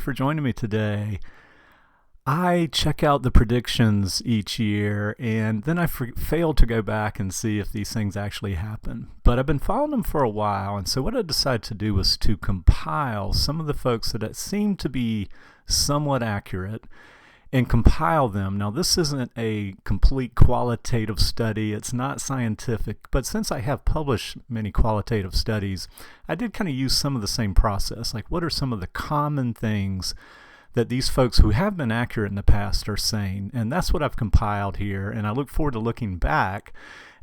for joining me today. I check out the predictions each year and then I fail to go back and see if these things actually happen. But I've been following them for a while, and so what I decided to do was to compile some of the folks that seem to be somewhat accurate and compile them. Now, this isn't a complete qualitative study. It's not scientific, but since I have published many qualitative studies, I did kind of use some of the same process. Like, what are some of the common things that these folks who have been accurate in the past are saying? And that's what I've compiled here, and I look forward to looking back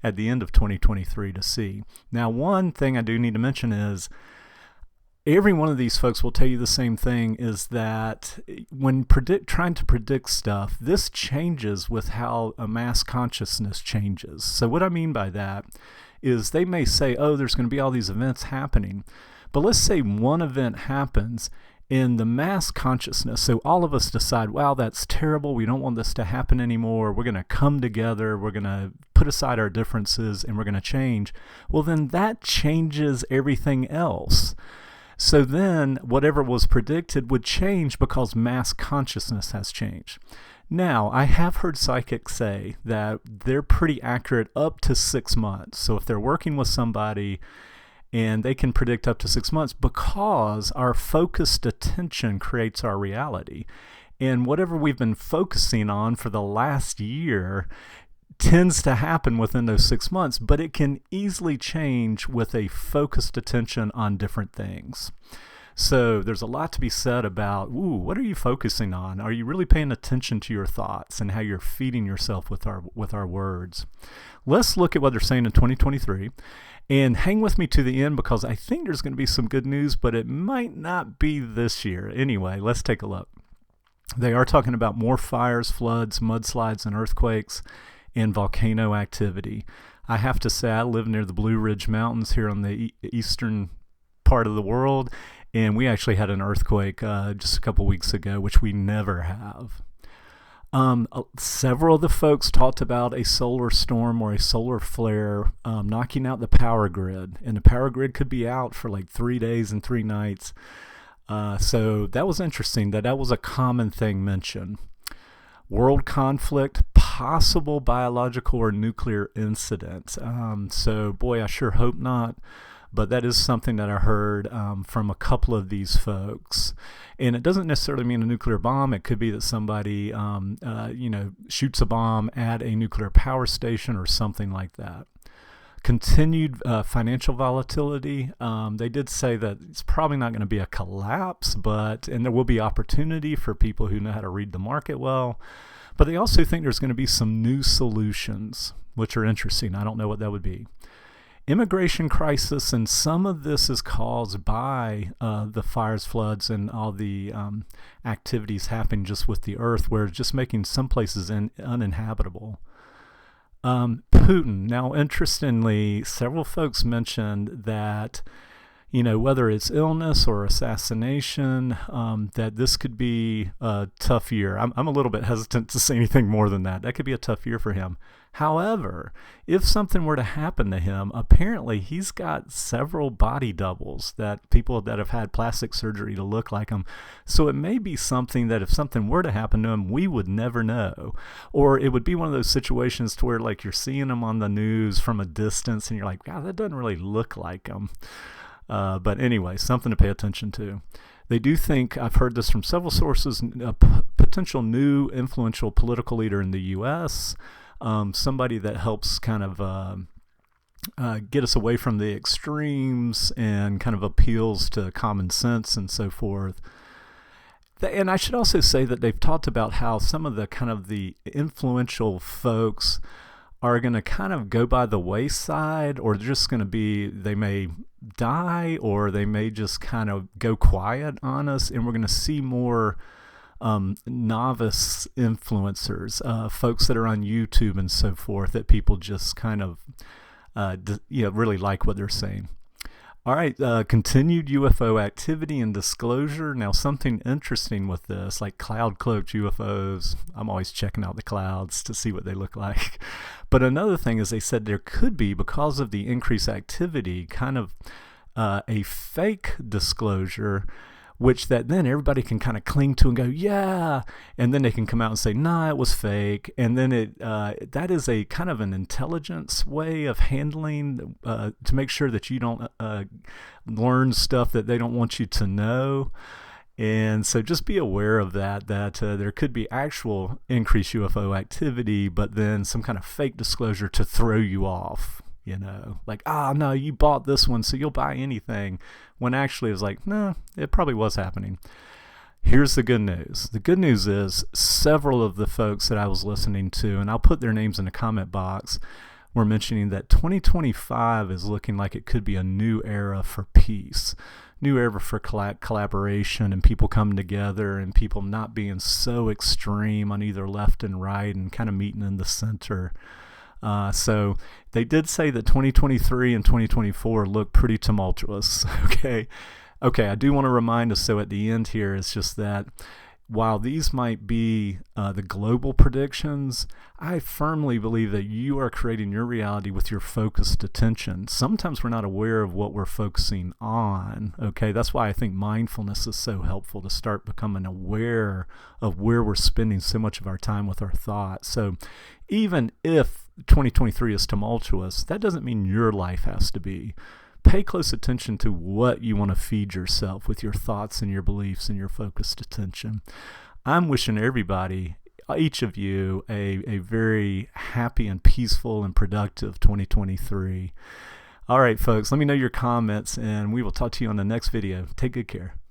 at the end of 2023 to see. Now, one thing I do need to mention is every one of these folks will tell you the same thing, is that when trying to predict stuff, this changes with how a mass consciousness changes. So what I mean by that is they may say, oh, there's going to be all these events happening. But let's say one event happens in the mass consciousness. So all of us decide, wow, that's terrible. We don't want this to happen anymore. We're going to come together. We're going to put aside our differences and we're going to change. Well, then that changes everything else. So then whatever was predicted would change because mass consciousness has changed. Now, I have heard psychics say that they're pretty accurate up to 6 months. So if they're working with somebody and they can predict up to 6 months because our focused attention creates our reality. And whatever we've been focusing on for the last year tends to happen within those 6 months, but it can easily change with a focused attention on different things. So there's a lot to be said about, what are you focusing on? Are you really paying attention to your thoughts and how you're feeding yourself with our words? Let's look at what they're saying in 2023 and hang with me to the end because I think there's going to be some good news, but it might not be this year. Anyway, let's take a look. They are talking about more fires, floods, mudslides, and earthquakes, and volcano activity. I have to say, I live near the Blue Ridge Mountains here on the eastern part of the world, and we actually had an earthquake just a couple weeks ago, which we never have. Several of the folks talked about a solar storm or a solar flare knocking out the power grid, and the power grid could be out for like 3 days and 3 nights. So that was interesting that was a common thing mentioned. World conflict, possible biological or nuclear incident. So boy, I sure hope not. But that is something that I heard from a couple of these folks. And it doesn't necessarily mean a nuclear bomb. It could be that somebody, shoots a bomb at a nuclear power station or something like that. Continued financial volatility. They did say that it's probably not going to be a collapse, and there will be opportunity for people who know how to read the market well. But they also think there's going to be some new solutions, which are interesting. I don't know what that would be. Immigration crisis, and some of this is caused by the fires, floods, and all the activities happening just with the earth, where it's just making some places uninhabitable. Putin. Now, interestingly, several folks mentioned that, whether it's illness or assassination, that this could be a tough year. I'm a little bit hesitant to say anything more than that. That could be a tough year for him. However, if something were to happen to him, apparently he's got several body doubles, that people that have had plastic surgery to look like him. So it may be something that if something were to happen to him, we would never know. Or it would be one of those situations to where like you're seeing him on the news from a distance and you're like, wow, that doesn't really look like him. But anyway, something to pay attention to. They do think, I've heard this from several sources, a potential new influential political leader in the U.S., somebody that helps kind of get us away from the extremes and kind of appeals to common sense and so forth. And I should also say that they've talked about how some of the kind of the influential folks are going to kind of go by the wayside, or just going to be, they may die, or they may just kind of go quiet on us, and we're going to see more novice influencers, folks that are on YouTube and so forth, that people just kind of really like what they're saying. All right, continued UFO activity and disclosure. Now, something interesting with this, like cloud-cloaked UFOs, I'm always checking out the clouds to see what they look like. But another thing is they said there could be, because of the increased activity, kind of a fake disclosure which that then everybody can kind of cling to and go, yeah, and then they can come out and say, nah, it was fake. And then that is a kind of an intelligence way of handling to make sure that you don't learn stuff that they don't want you to know. And so just be aware of that there could be actual increased UFO activity, but then some kind of fake disclosure to throw you off, like, no, you bought this one, so you'll buy anything, when actually it was like, no, it probably was happening. Here's the good news. The good news is several of the folks that I was listening to, and I'll put their names in the comment box, were mentioning that 2025 is looking like it could be a new era for peace. New era for collaboration and people coming together and people not being so extreme on either left and right and kind of meeting in the center. So they did say that 2023 and 2024 look pretty tumultuous. Okay, I do want to remind us, so at the end here, is just that while these might be the global predictions, I firmly believe that you are creating your reality with your focused attention. Sometimes we're not aware of what we're focusing on. Okay, that's why I think mindfulness is so helpful, to start becoming aware of where we're spending so much of our time with our thoughts. So even if 2023 is tumultuous, that doesn't mean your life has to be. Pay close attention to what you want to feed yourself with your thoughts and your beliefs and your focused attention. I'm wishing everybody, each of you, a very happy and peaceful and productive 2023. All right, folks, let me know your comments, and we will talk to you on the next video. Take good care.